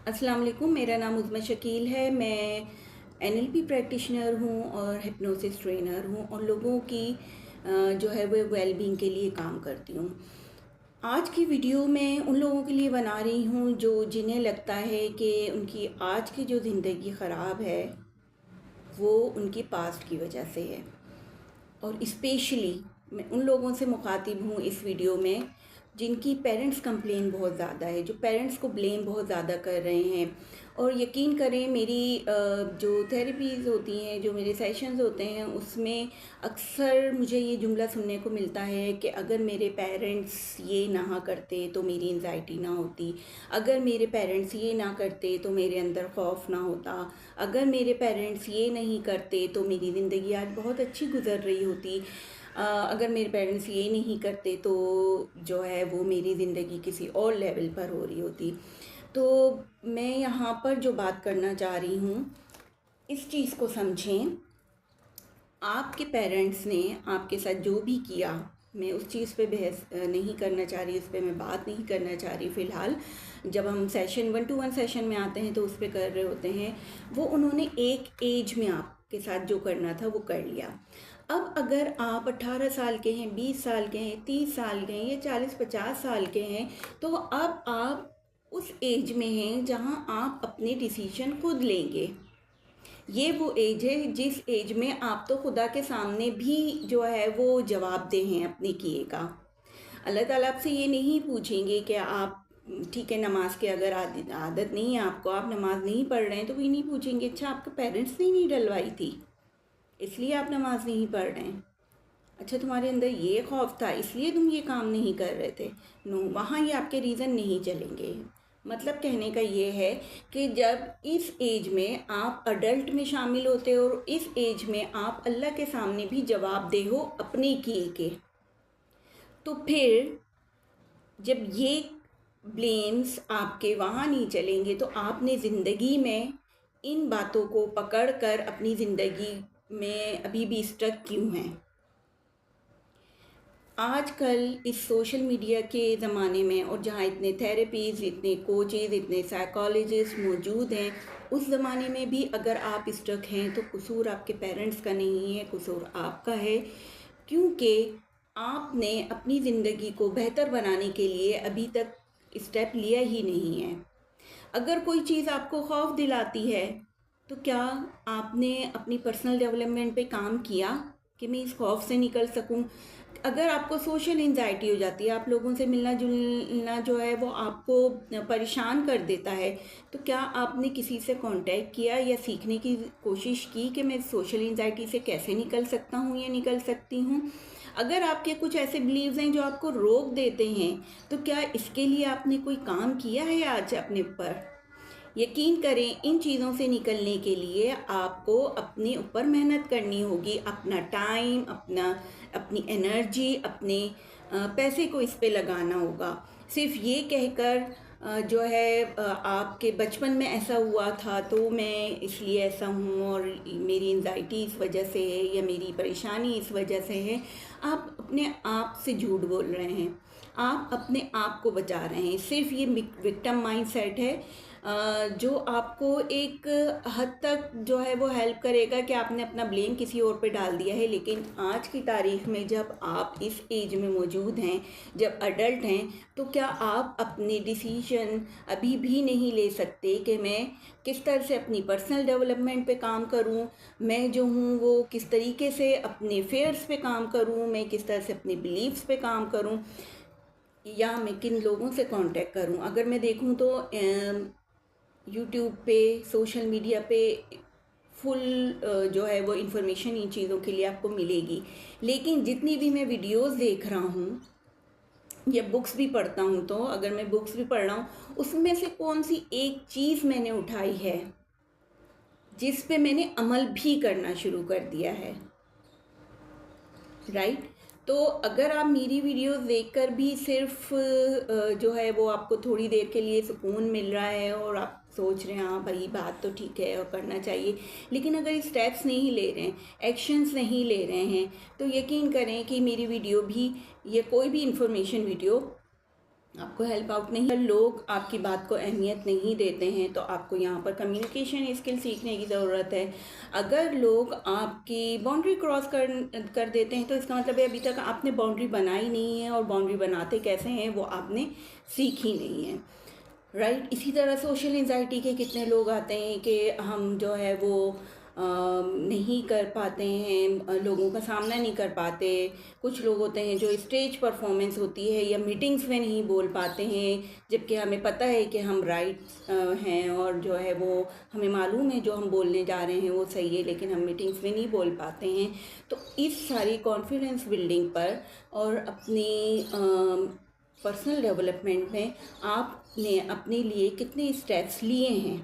अस्सलाम वालेकुम। मेरा नाम उज़्मा शकील है। मैं एनएलपी प्रैक्टिशनर हूँ और हिप्नोसिस ट्रेनर हूँ और लोगों की जो है वो वेलबींग के लिए काम करती हूँ। आज की वीडियो मैं उन लोगों के लिए बना रही हूँ जो जिन्हें लगता है कि उनकी आज की जो ज़िंदगी ख़राब है वो उनकी पास्ट की वजह से है। और स्पेशली मैं उन लोगों से मुखातिब हूँ इस वीडियो में जिनकी पेरेंट्स कंप्लेन बहुत ज़्यादा है, जो पेरेंट्स को ब्लेम बहुत ज़्यादा कर रहे हैं। और यकीन करें मेरी जो थेरेपीज़ होती हैं, जो मेरे सेशंस होते हैं, उसमें अक्सर मुझे ये जुमला सुनने को मिलता है कि अगर मेरे पेरेंट्स ये ना करते तो मेरी एंजाइटी ना होती, अगर मेरे पेरेंट्स ये ना करते तो मेरे अंदर खौफ ना होता, अगर मेरे पेरेंट्स ये नहीं करते तो मेरी ज़िंदगी आज बहुत अच्छी गुजर रही होती, अगर मेरे पेरेंट्स ये नहीं करते तो जो है वो मेरी ज़िंदगी किसी और लेवल पर हो रही होती। तो मैं यहाँ पर जो बात करना चाह रही हूँ, इस चीज़ को समझें। आपके पेरेंट्स ने आपके साथ जो भी किया, मैं उस चीज़ पे बहस नहीं करना चाह रही, उस पर मैं बात नहीं करना चाह रही फ़िलहाल। जब हम सेशन 1-to-1 सेशन में आते हैं तो उस पर कर रहे होते हैं। वो उन्होंने एक एज में आपके साथ जो करना था वो कर लिया। अब अगर आप 18 साल के हैं, 20 साल के हैं, 30 साल के हैं या 40-50 साल के हैं, तो अब आप उस एज में हैं जहाँ आप अपने डिसीजन खुद लेंगे। ये वो एज है जिस एज में आप तो खुदा के सामने भी जो है वो जवाबदेह हैं अपने किए का। अल्लाह ताला आपसे ये नहीं पूछेंगे कि आप ठीक है, नमाज के अगर आदत नहीं है आपको, आप नमाज नहीं पढ़ रहे हैं, तो वो नहीं पूछेंगे अच्छा आपके पेरेंट्स ने नहीं डलवाई थी इसलिए आप नमाज नहीं पढ़ रहे हैं, अच्छा तुम्हारे अंदर ये खौफ था इसलिए तुम ये काम नहीं कर रहे थे। नो, वहाँ ये आपके रीज़न नहीं चलेंगे। मतलब कहने का ये है कि जब इस एज में आप अडल्ट में शामिल होते हो और इस एज में आप अल्लाह के सामने भी जवाबदेह हो अपने किए के, तो फिर जब ये ब्लेम्स आपके वहाँ नहीं चलेंगे तो आपने ज़िंदगी में इन बातों को पकड़ कर अपनी ज़िंदगी में अभी भी स्टक क्यों हैं। आजकल इस सोशल मीडिया के ज़माने में और जहाँ इतने थेरेपीज़, इतने कोचेज़, इतने साइकोलॉजिस्ट मौजूद हैं, उस ज़माने में भी अगर आप स्टक हैं तो कसूर आपके पेरेंट्स का नहीं है, कसूर आपका है। क्योंकि आपने अपनी ज़िंदगी को बेहतर बनाने के लिए अभी तक स्टेप लिया ही नहीं है। अगर कोई चीज़ आपको खौफ दिलाती है तो क्या आपने अपनी पर्सनल डेवलपमेंट पे काम किया कि मैं इस खौफ से निकल सकूं। अगर आपको सोशल एंजाइटी हो जाती है, आप लोगों से मिलना जुलना जो है वो आपको परेशान कर देता है, तो क्या आपने किसी से कांटेक्ट किया या सीखने की कोशिश की कि मैं सोशल एंजाइटी से कैसे निकल सकता हूँ या निकल सकती हूँ। अगर आपके कुछ ऐसे बिलीव्स हैं जो आपको रोक देते हैं, तो क्या इसके लिए आपने कोई काम किया है आज अपने ऊपर। यकीन करें इन चीज़ों से निकलने के लिए आपको अपने ऊपर मेहनत करनी होगी, अपना टाइम, अपनी एनर्जी, अपने पैसे को इस पे लगाना होगा। सिर्फ ये कहकर जो है आपके बचपन में ऐसा हुआ था तो मैं इसलिए ऐसा हूँ और मेरी एंजाइटी इस वजह से है या मेरी परेशानी इस वजह से है, आप अपने आप से झूठ बोल रहे हैं। आप अपने आप को बचा रहे हैं। सिर्फ ये विक्टिम माइंडसेट है जो आपको एक हद तक जो है वो हेल्प करेगा कि आपने अपना ब्लेम किसी और पे डाल दिया है। लेकिन आज की तारीख में जब आप इस एज में मौजूद हैं, जब अडल्ट हैं, तो क्या आप अपने डिसीजन अभी भी नहीं ले सकते कि मैं किस तरह से अपनी पर्सनल डेवलपमेंट पे काम करूं, मैं जो हूं वो किस तरीके से अपने फेयर्स पे काम करूं, मैं किस तरह से अपने बिलीव्स पे काम करूं, या मैं किन लोगों से कांटेक्ट करूं। अगर मैं देखूं तो यूट्यूब पे, सोशल मीडिया पे फुल जो है वो इन्फॉर्मेशन इन चीज़ों के लिए आपको मिलेगी। लेकिन जितनी भी मैं वीडियोस देख रहा हूँ या बुक्स भी पढ़ता हूँ, तो अगर मैं बुक्स भी पढ़ रहा हूँ उसमें से कौन सी एक चीज़ मैंने उठाई है जिस पे मैंने अमल भी करना शुरू कर दिया है। राइट। तो अगर आप मेरी वीडियोस देखकर भी सिर्फ जो है वो आपको थोड़ी देर के लिए सुकून मिल रहा है और आप सोच रहे हैं हाँ भाई बात तो ठीक है और करना चाहिए, लेकिन अगर स्टेप्स नहीं ले रहे हैं, एक्शंस नहीं ले रहे हैं, तो यकीन करें कि मेरी वीडियो भी, ये कोई भी इंफॉर्मेशन वीडियो आपको हेल्प आउट नहीं, लोग आपकी बात को अहमियत नहीं देते हैं, तो आपको यहाँ पर कम्युनिकेशन स्किल सीखने की ज़रूरत है। अगर लोग आपकी बाउंड्री क्रॉस कर देते हैं, तो इसका मतलब है अभी तक आपने बाउंड्री बनाई नहीं है, और बाउंड्री बनाते कैसे हैं वो आपने सीखी नहीं है, राइट। इसी तरह सोशल एंजाइटी के कितने लोग आते हैं कि हम जो है वो नहीं कर पाते हैं, लोगों का सामना नहीं कर पाते। कुछ लोग होते हैं जो स्टेज परफॉर्मेंस होती है या मीटिंग्स में नहीं बोल पाते हैं, जबकि हमें पता है कि हम राइट हैं, और जो है वो हमें मालूम है जो हम बोलने जा रहे हैं वो सही है, लेकिन हम मीटिंग्स में नहीं बोल पाते हैं। तो इस सारी कॉन्फिडेंस बिल्डिंग पर और अपनी पर्सनल डेवलपमेंट में आपने अपने लिए कितने स्टेप्स लिए हैं,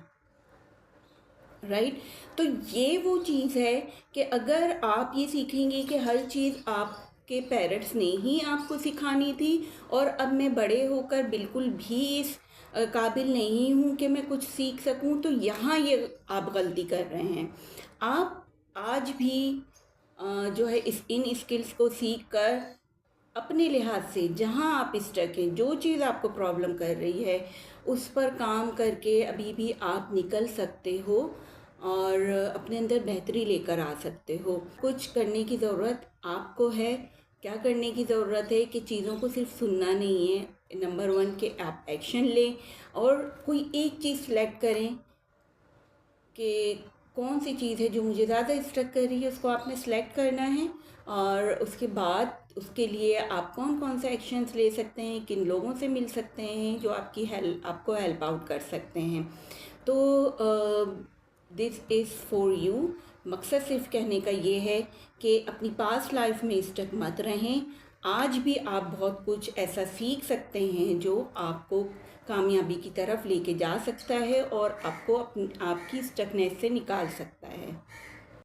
राइट। तो ये वो चीज़ है कि अगर आप ये सीखेंगे कि हर चीज़ आपके पेरेंट्स ने ही आपको सिखानी थी, और अब मैं बड़े होकर बिल्कुल भी इस काबिल नहीं हूँ कि मैं कुछ सीख सकूँ, तो यहाँ ये आप गलती कर रहे हैं। आप आज भी जो है इन स्किल्स को सीख कर अपने लिहाज से जहाँ आप स्टक हैं, जो चीज़ आपको प्रॉब्लम कर रही है, उस पर काम करके अभी भी आप निकल सकते हो और अपने अंदर बेहतरी लेकर आ सकते हो। कुछ करने की ज़रूरत आपको है। क्या करने की ज़रूरत है कि चीज़ों को सिर्फ सुनना नहीं है, नंबर वन कि आप एक्शन लें और कोई एक चीज़ सेलेक्ट करें कि कौन सी चीज़ है जो मुझे ज़्यादा स्ट्रक कर रही है, उसको आपने सेलेक्ट करना है। और उसके बाद उसके लिए आप कौन कौन से एक्शंस ले सकते हैं, किन लोगों से मिल सकते हैं जो आपको हेल्प आउट कर सकते हैं। तो दिस इज़ फॉर यू। मकसद सिर्फ कहने का ये है कि अपनी पास्ट लाइफ में स्टक मत रहें। आज भी आप बहुत कुछ ऐसा सीख सकते हैं जो आपको कामयाबी की तरफ लेके जा सकता है और आपको आपकी स्टकनेस से निकाल सकता है।